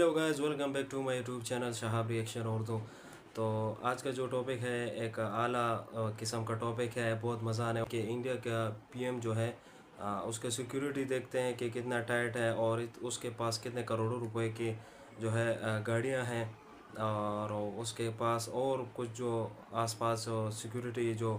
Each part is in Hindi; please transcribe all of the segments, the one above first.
Hello guys, welcome back to my YouTube channel Shahab reaction Urdu. तो आज का जो टॉपिक है एक आला किस्म का टॉपिक है, बहुत मज़ा आने कि इंडिया का पीएम जो है उसके सिक्योरिटी देखते हैं कि कितना टाइट है और उसके पास कितने करोड़ों रुपए की जो है गाड़ियां हैं और उसके पास और कुछ जो आसपास सिक्योरिटी जो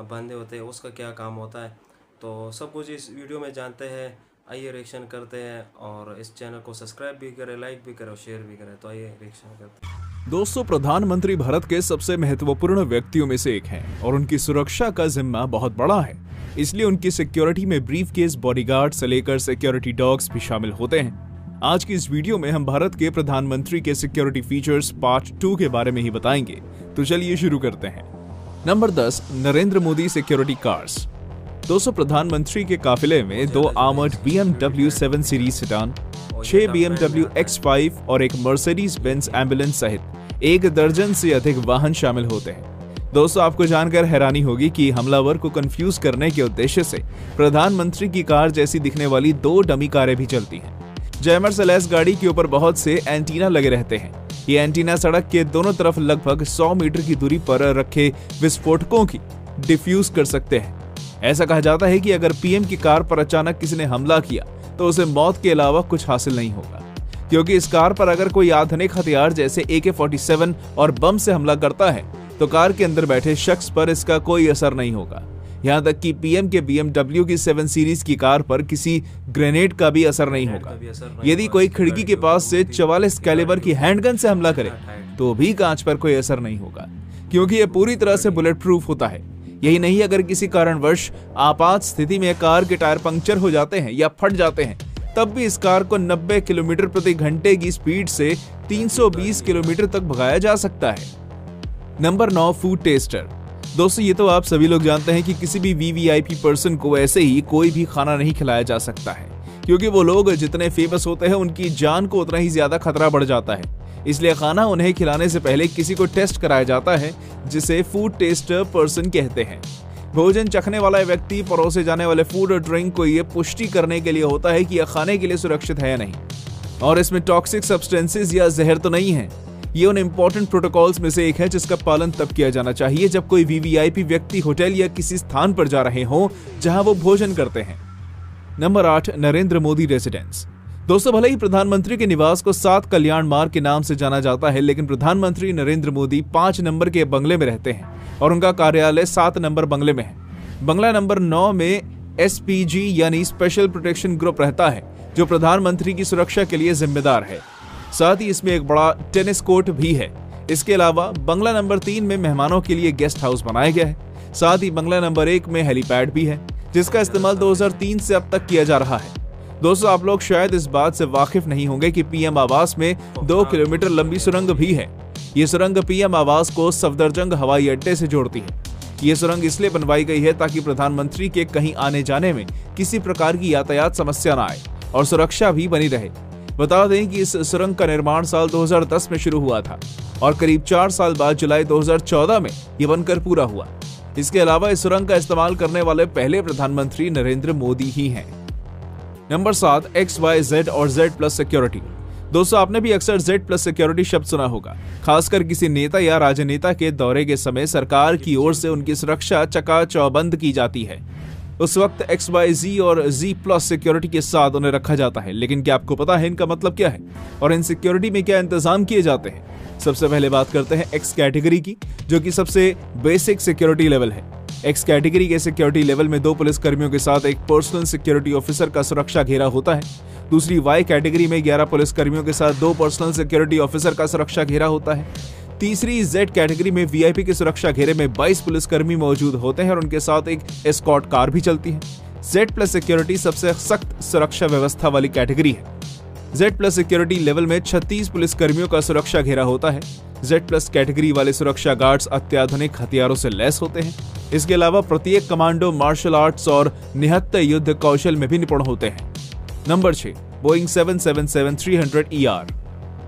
बंदे होते हैं उसका क्या काम होता है। तो सब कुछ इस वीडियो में जानते हैं। आइए रिएक्शन करते हैं और इस चैनल को सब्सक्राइब भी करें, लाइक भी करें और शेयर भी करें। तो आइए रिएक्शन करते हैं। दोस्तों, प्रधानमंत्री भारत के सबसे महत्वपूर्ण व्यक्तियों में से एक हैं और उनकी सुरक्षा का जिम्मा बहुत बड़ा है। इसलिए उनकी सिक्योरिटी में ब्रीफकेस, बॉडीगार्ड से लेकर सिक्योरिटी डॉग्स भी शामिल होते हैं। आज की इस वीडियो में हम भारत के प्रधानमंत्री के सिक्योरिटी फीचर्स पार्ट 2 के बारे में ही बताएंगे। तो चलिए शुरू करते हैं। Number 10, Narendra Modi security cars. दोस्तों, प्रधानमंत्री के काफिले में 2 armoured BMW 7 series sedan, 6 BMW X5 और एक मर्सिडीज बेंज एम्बुलेंस सहित 1 दर्जन से अधिक वाहन शामिल होते हैं। दोस्तों, आपको जानकर हैरानी होगी कि हमलावर को कंफ्यूज करने के उद्देश्य से प्रधानमंत्री की कार जैसी दिखने वाली 2 डमी कारें भी चलती हैं। जैमर से लैस गाड़ी के ऊपर बहुत से एंटीना लगे रहते हैं। ये एंटीना सड़क के दोनों तरफ लगभग 100 मीटर की दूरी पर रखे विस्फोटकों की डिफ्यूज कर सकते हैं। ऐसा कहा जाता है कि अगर पीएम की कार पर अचानक किसी ने हमला किया तो उसे मौत के अलावा कुछ हासिल नहीं होगा, क्योंकि इस कार पर अगर कोई आधुनिक हथियार जैसे AK-47 और बम से हमला करता है तो कार के अंदर बैठे शख्स पर इसका कोई असर नहीं होगा। यहाँ तक कि पीएम के BMW की 7 सीरीज की कार पर किसी ग्रेनेड का भी असर नहीं होगा। यदि कोई खिड़की के पास से 44 कैलिबर की हैंडगन से हमला करे तो भी कांच पर कोई असर नहीं होगा, क्योंकि यह पूरी तरह से बुलेट प्रूफ होता है। यही नहीं, अगर किसी कारणवश आपात स्थिति में कार के टायर पंक्चर हो जाते हैं या फट जाते हैं तब भी इस कार को 90 किलोमीटर प्रति घंटे की स्पीड से 320 किलोमीटर तक भगाया जा सकता है। Number 9, food tester. दोस्तों, ये तो आप सभी लोग जानते हैं कि किसी भी VVIP पर्सन को ऐसे ही कोई भी खाना नहीं खिलाया जा सकता है, क्योंकि वो लोग जितने फेमस होते हैं उनकी जान को उतना ही ज्यादा खतरा बढ़ जाता है। इसलिए खाना उन्हें खिलाने से पहले किसी को टेस्ट कराया जाता है, जिसे फूड टेस्टर पर्सन कहते हैं। भोजन चखने वाला व्यक्ति परोसे जाने वाले फूड और ड्रिंक को यह पुष्टि करने के लिए होता है कि यह खाने के लिए सुरक्षित है या नहीं और इसमें टॉक्सिक सब्सटेंसेस या जहर तो नहीं है। ये उन इंपॉर्टेंट प्रोटोकॉल्स में से एक है जिसका पालन तब किया जाना चाहिए जब कोई VVIP व्यक्ति होटल या किसी स्थान पर जा रहे हों जहां वो भोजन करते हैं। Number 8, Narendra Modi residence. दोस्तों, भले ही प्रधानमंत्री के निवास को 7 कल्याण मार्ग के नाम से जाना जाता है, लेकिन प्रधानमंत्री नरेंद्र मोदी 5 नंबर के बंगले में रहते हैं और उनका कार्यालय 7 नंबर बंगले में है। बंगला नंबर 9 में SPG यानी स्पेशल प्रोटेक्शन ग्रुप रहता है, जो प्रधानमंत्री की सुरक्षा के लिए जिम्मेदार है। साथ ही इसमें एक बड़ा टेनिस कोर्ट भी है। इसके अलावा बंगला नंबर 3 में मेहमानों के लिए गेस्ट हाउस बनाया गया है। साथ ही बंगला नंबर 1 में हेलीपैड भी है, जिसका इस्तेमाल 2003 से अब तक किया जा रहा है। दोस्तों, आप लोग शायद इस बात से वाकिफ नहीं होंगे कि पीएम आवास में 2 किलोमीटर लंबी सुरंग भी है। ये सुरंग पीएम आवास को सफदरजंग हवाई अड्डे से जोड़ती है। ये सुरंग इसलिए बनवाई गई है ताकि प्रधानमंत्री के कहीं आने जाने में किसी प्रकार की यातायात समस्या न आए और सुरक्षा भी बनी रहे। बता दें कि इस सुरंग का निर्माण साल 2010 में शुरू हुआ था और करीब 4 साल बाद जुलाई 2014 में ये बनकर पूरा हुआ। इसके अलावा इस सुरंग का इस्तेमाल करने वाले पहले प्रधानमंत्री नरेंद्र मोदी ही हैं। नंबर 7, XYZ और Z+ सिक्योरिटी। दोस्तों, आपने भी अक्सर Z+ सिक्योरिटी शब्द सुना होगा। खासकर किसी नेता या राजनेता के दौरे के समय सरकार की ओर से उनकी सुरक्षा चकाचौबंद की जाती है। उस वक्त XYZ और Z+ सिक्योरिटी के साथ उन्हें रखा जाता है। लेकिन क्या आपको पता है इनका मतलब क्या है और इन सिक्योरिटी में क्या इंतजाम किए जाते हैं? सबसे पहले बात करते हैं X कैटेगरी की, जो कि सबसे बेसिक सिक्योरिटी लेवल है। X कैटेगरी के सिक्योरिटी लेवल में 2 पुलिस कर्मियों के साथ एक पर्सनल सिक्योरिटी ऑफिसर का सुरक्षा घेरा होता है। दूसरी Y कैटेगरी में 11 पुलिस कर्मियों के साथ 2 पर्सनल सिक्योरिटी ऑफिसर का सुरक्षा घेरा होता है। तीसरी Z कैटेगरी में VIP के सुरक्षा घेरे में 22 पुलिसकर्मी मौजूद होते हैं और उनके साथ एक एस्कॉर्ट कार भी चलती है। Z+ सिक्योरिटी सबसे सख्त सुरक्षा व्यवस्था वाली कैटेगरी है। Z+ सिक्योरिटी लेवल में 36 पुलिसकर्मियों का सुरक्षा घेरा होता है। Z+ कैटेगरी वाले सुरक्षा गार्ड्स अत्याधुनिक हथियारों से लैस होते हैं। इसके अलावा प्रत्येक कमांडो मार्शल आर्ट्स और निहत्थे युद्ध कौशल में भी निपुण होते हैं। Number 6, Boeing 777-300ER।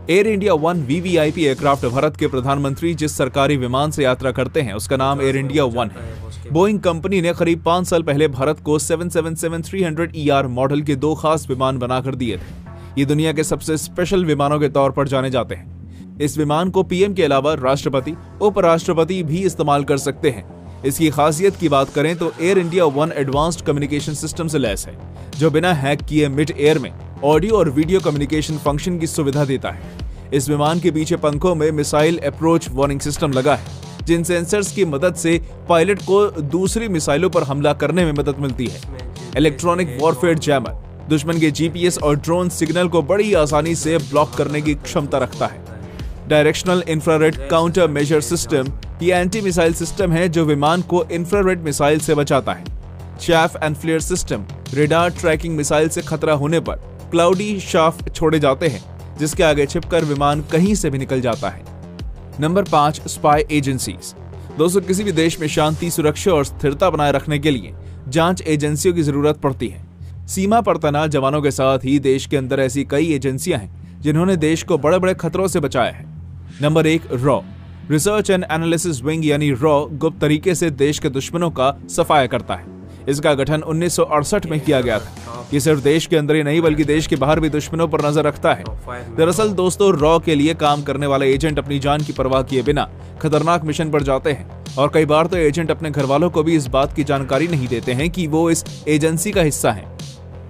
Air India 1 VVIP aircraft Bharat के प्रधानमंत्री जिस सरकारी विमान से यात्रा करते हैं उसका नाम एयर इंडिया 1 है। बोइंग कंपनी ने करीब 5 साल पहले भारत को 777-300ER मॉडल के 2 खास विमान बनाकर दिए थे। ये दुनिया के सबसे स्पेशल विमानों के तौर पर जाने जाते हैं। इस विमान को पीएम के अलावा राष्ट्रपति, उपराष्ट्रपति भी इस्तेमाल कर सकते हैं। इसकी खासियत की बात करें तो air India one advanced communication system से लैस है, जो बिना हैक किए मिड एयर में ऑडियो और वीडियो कम्युनिकेशन फंक्शन की सुविधा देता है। इस विमान के पीछे पंखों में मिसाइल अप्रोच वार्निंग सिस्टम लगा है, जिन सेंसर्स की मदद से पायलट को दूसरी मिसाइलों पर हमला करने में मदद मिलती है। इलेक्ट्रॉनिक वॉरफेयर जैमर दुश्मन के जीपीएस और ड्रोन सिग्नल को बड़ी आसानी से ब्लॉक करने की क्षमता रखता है। Directional infrared countermeasure system ये एंटी मिसाइल सिस्टम है जो विमान को इंफ्रारेड मिसाइल से बचाता है। Chaff and flare system radar tracking missile से खतरा होने पर क्लाउडी शाफ्ट छोड़े जाते हैं, जिसके आगे छिपकर विमान कहीं से भी निकल जाता है। Number 5, spy agencies. दोस्तों, किसी भी देश में शांति, सुरक्षा और स्थिरता बनाए रखने के लिए जांच एजेंसियों की जरूरत पड़ती है। सीमा पर तैनात जवानों के साथ ही देश के अंदर ऐसी कई एजेंसियां हैं जिन्होंने देश को बड़े बड़े खतरों से बचाया है। Number 1, raw research and analysis wing यानी रॉ गुप्त तरीके से देश के दुश्मनों का सफाया करता है। इसका गठन 1968 में किया गया था। ये सिर्फ देश के अंदर ही नहीं बल्कि देश के बाहर भी दुश्मनों पर नजर रखता है। दरअसल दोस्तों, रॉ के लिए काम करने वाले एजेंट अपनी जान की परवाह किए बिना खतरनाक मिशन पर जाते हैं, और कई बार तो एजेंट अपने घर वालों को भी इस बात की जानकारी नहीं देते हैं कि वो इस एजेंसी का हिस्सा है।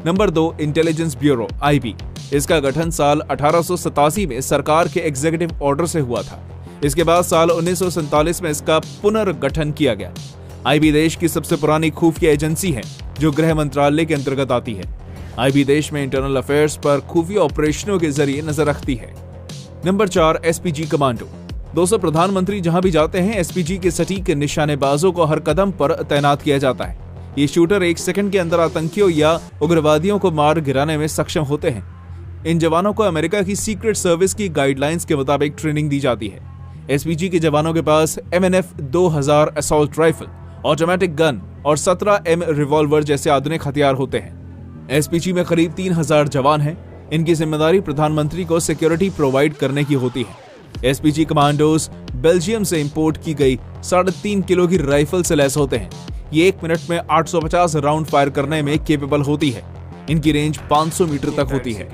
Number 2, intelligence bureau IB. इसका गठन साल 1887 में सरकार के एग्जीक्यूटिव ऑर्डर से हुआ था। इसके बाद साल 1947 में इसका पुनर्गठन किया गया। आईबी देश की सबसे पुरानी खुफिया एजेंसी है जो गृह मंत्रालय के अंतर्गत आती है। आईबी देश में इंटरनल अफेयर्स पर खुफिया ऑपरेशनों के जरिए नजर रखती है। Number 4, SPG commando. दोस्तों, प्रधानमंत्री जहां भी जाते हैं एसपीजी के सटीक निशानेबाजों को हर कदम पर तैनात किया जाता है। ये शूटर 1 सेकंड के अंदर आतंकियों या उग्रवादियों को मार गिराने में सक्षम होते हैं। इन जवानों को अमेरिका की सीक्रेट सर्विस की गाइडलाइंस के मुताबिक ट्रेनिंग दी जाती है। एसपीजी के जवानों के पास MNF 2000 assault rifle, automatic gun और 17M रिवॉल्वर जैसे आधुनिक हथियार होते हैं। एसपीजी में करीब 3000 जवान हैं। इनकी जिम्मेदारी प्रधानमंत्री को सिक्योरिटी प्रोवाइड करने की होती है। एसपीजी कमांडोज बेल्जियम से इंपोर्ट की गई 3.5 किलो की राइफल से लैस होते हैं। ये 1 मिनट में 850 राउंड फायर करने में केपेबल होती है। इनकी रेंज 500 मीटर तक होती है।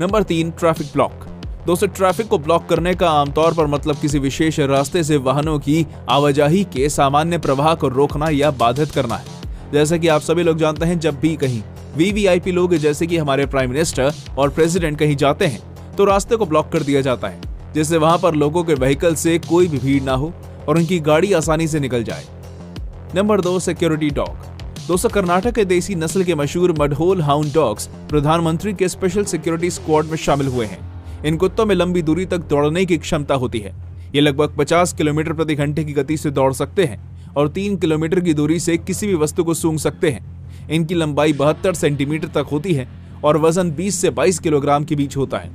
Number 3, traffic block. दोस्तों, ट्रैफिक को ब्लॉक करने का आमतौर पर मतलब किसी विशेष रास्ते से वाहनों की आवाजाही के सामान्य प्रवाह को रोकना या बाधित करना है। जैसा कि आप सभी लोग जानते हैं, जब भी कहीं वीवीआईपी लोग जैसे कि हमारे प्राइम मिनिस्टर और प्रेसिडेंट कहीं जाते हैं तो रास्ते को ब्लॉक कर दिया जाता है, जिससे वहां पर लोगों के व्हीकल से कोई भी भीड़ ना हो और उनकी गाड़ी आसानी से निकल जाए। Number 2, security dog. दोस्तों, कर्नाटक के देसी नस्ल के मशहूर मडहोल हाउंड डॉग्स प्रधानमंत्री के स्पेशल सिक्योरिटी स्क्वाड में शामिल हुए हैं। इन कुत्तों में लंबी दूरी तक दौड़ने की क्षमता होती है। ये लगभग 50 किलोमीटर प्रति घंटे की गति से दौड़ सकते हैं और 3 किलोमीटर की दूरी से किसी भी वस्तु को सूंघ सकते हैं। इनकी लंबाई 72 सेंटीमीटर तक होती है और वजन 20 से 22 किलोग्राम के बीच होता है।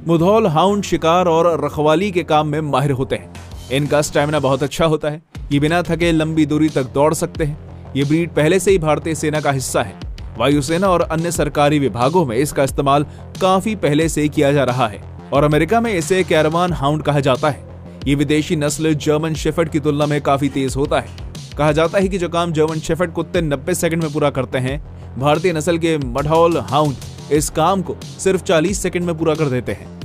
मुधौल हाउंड शिकार और रखवाली के काम में माहिर होते हैं। इनका स्टैमिना बहुत अच्छा होता है। ये बिना थके लंबी दूरी तक दौड़ सकते हैं। ये ब्रीड पहले से ही भारतीय सेना का हिस्सा है। वायुसेना और अन्य सरकारी विभागों में इसका इस्तेमाल काफी पहले से किया जा रहा है और अमेरिका में इसे कैरवान हाउंड कहा जाता है। ये विदेशी नस्ल जर्मन शेफर्ड की तुलना में काफी तेज होता है। कहा जाता है कि जो काम जर्मन शेफर्ड कुत्ते 90 सेकंड में पूरा करते हैं, भारतीय नस्ल के मडहॉल हाउंड इस काम को सिर्फ 40 सेकंड में पूरा कर देते हैं।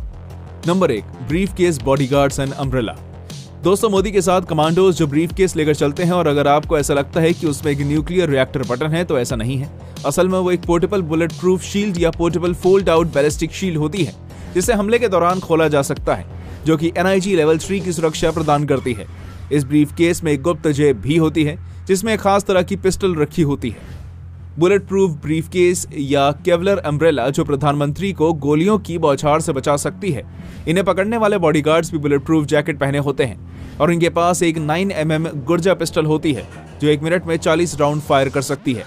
Number 1, briefcase, bodyguards and umbrella. दोस्तों, मोदी के साथ कमांडोज जो ब्रीफकेस लेकर चलते हैं, और अगर आपको ऐसा लगता है कि उसमें एक न्यूक्लियर रिएक्टर बटन है तो ऐसा नहीं है। असल में वो एक पोर्टेबल बुलेट प्रूफ शील्ड या portable fold out ballistic shield होती है, जिसे हमले के दौरान खोला जा सकता है, जो कि NIG लेवल 3 की सुरक्षा प्रदान करती है। इस ब्रीफकेस में एक गुप्त जेब भी होती है जिसमें एक खास तरह की पिस्टल रखी होती है। बुलेट प्रूफ ब्रीफकेस या केवलर अम्ब्रेला जो प्रधानमंत्री को गोलियों की बौछार से बचा सकती है। इन्हें पकड़ने वाले बॉडीगार्ड्स भी बुलेट प्रूफ जैकेट पहने होते हैं और इनके पास एक 9mm गुर्जा पिस्टल होती है जो 1 मिनट में 40 राउंड फायर कर सकती है।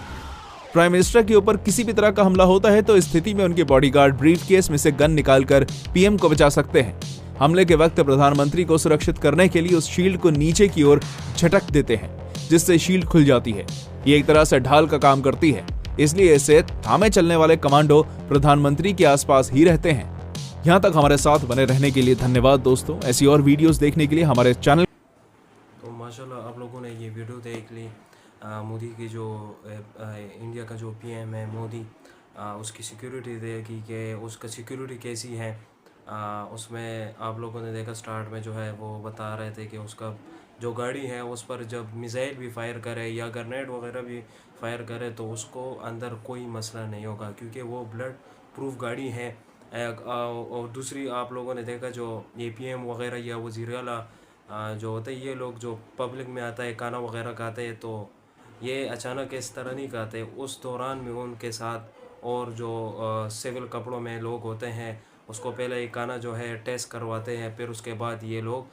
प्राइम मिनिस्टर के ऊपर किसी भी तरह का हमला होता है तो इस स्थिति में उनके बॉडीगार्ड ब्रीफकेस में से गन निकालकर PM को बचा सकते हैं। हमले के वक्त प्रधानमंत्री को सुरक्षित करने के लिए उस शील्ड को नीचे की ओर झटक देते हैं, जिससे शील्ड खुल जाती है। ये एक तरह से ढाल का काम करती है, इसलिए इसे थामे चलने वाले कमांडो प्रधानमंत्री के आसपास ही रहते हैं। यहाँ तक हमारे साथ बने रहने के लिए धन्यवाद दोस्तों। ऐसी और वीडियोस देखने के लिए हमारे चैनल। तो माशाल्लाह आप लोगों ने ये वीडियो देख ली। मोदी की जो इंडिया का जो PM है मोदी, उसकी सिक्योरिटी देखी कि उसका सिक्योरिटी कैसी है। उसमें आप लोगों ने देखा स्टार्ट में जो है वो बता रहे थे कि उसका जो गाड़ी है उस पर जब मिसाइल भी फायर करे या ग्रेनेड वगैरह भी फायर करे तो उसको अंदर कोई मसला नहीं होगा, क्योंकि वो ब्लड प्रूफ गाड़ी है। और दूसरी आप लोगों ने देखा जो एपीएम वगैरह या वज़ीर आला जो होते हैं, ये लोग जो पब्लिक में आता है खाना वगैरह खाते हैं, तो ये अचानक इस तरह नहीं खाते। उस दौरान में उनके साथ और जो सिविल कपड़ों में लोग होते हैं उसको पहले एक खाना जो है टेस्ट करवाते हैं, फिर उसके बाद ये लोग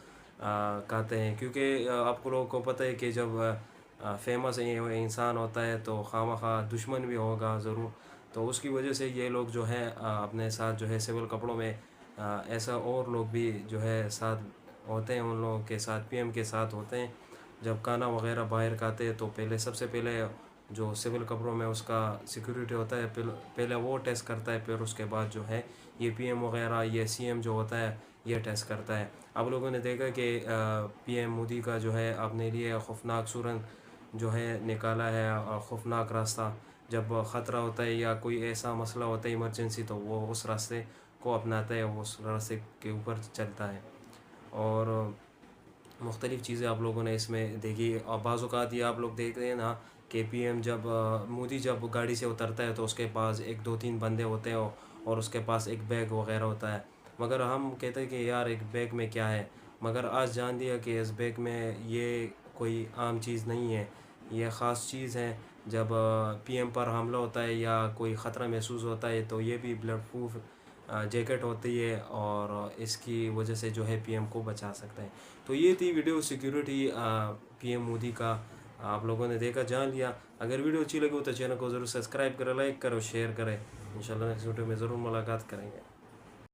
खाते हैं। क्योंकि आपको लोगों को पता है कि जब फेमस इंसान होता है तो खामखा दुश्मन भी होगा ज़रूर। तो उसकी वजह से ये लोग जो है अपने साथ जो है सिविल कपड़ों में ऐसा और लोग भी जो है साथ होते हैं, उन लोगों के साथ पीएम के साथ होते हैं। जब खाना वगैरह बाहर खाते हैं तो पहले सबसे पहले जो सिविल कपड़ों में उसका सिक्योरिटी होता है पहले वो टेस्ट करता है, फिर उसके बाद जो है ये पीएम वगैरह ये सीएम जो होता है ये टेस्ट करता है। आप लोगों ने देखा कि पीएम मोदी का जो है अपने लिए खौफनाक सुरंग जो है निकाला है, खौफनाक रास्ता। जब ख़तरा होता है या कोई ऐसा मसला होता है इमरजेंसी, तो वो उस रास्ते को अपनाता है, वो उस रास्ते के ऊपर चलता है। और मुख्तलिफ़ चीज़ें आप लोगों ने इसमें देखी। और बाज़ औक़ात ये आप लोग देख रहे हैं ना कि पीएम जब मोदी जब गाड़ी से उतरता है तो उसके पास एक दो तीन बंदे होते हैं और उसके पास एक बैग वगैरह होता है। मगर हम कहते हैं कि यार एक बैग में क्या है, मगर आज जान दिया कि इस बैग में ये कोई आम चीज़ नहीं है, ये ख़ास चीज़ है। जब पीएम पर हमला होता है या कोई ख़तरा महसूस होता है तो ये भी ब्लड प्रूफ जैकेट होती है और इसकी वजह से जो है पीएम को बचा सकता है। तो ये थी वीडियो सिक्योरिटी पीएम मोदी का। आप लोगों ने देखा जान लिया। अगर वीडियो अच्छी लगी हो तो चैनल को ज़रूर सब्सक्राइब करें, लाइक करो, शेयर करें। इंशाल्लाह नेक्स्ट वीडियो में ज़रूर मुलाकात करेंगे।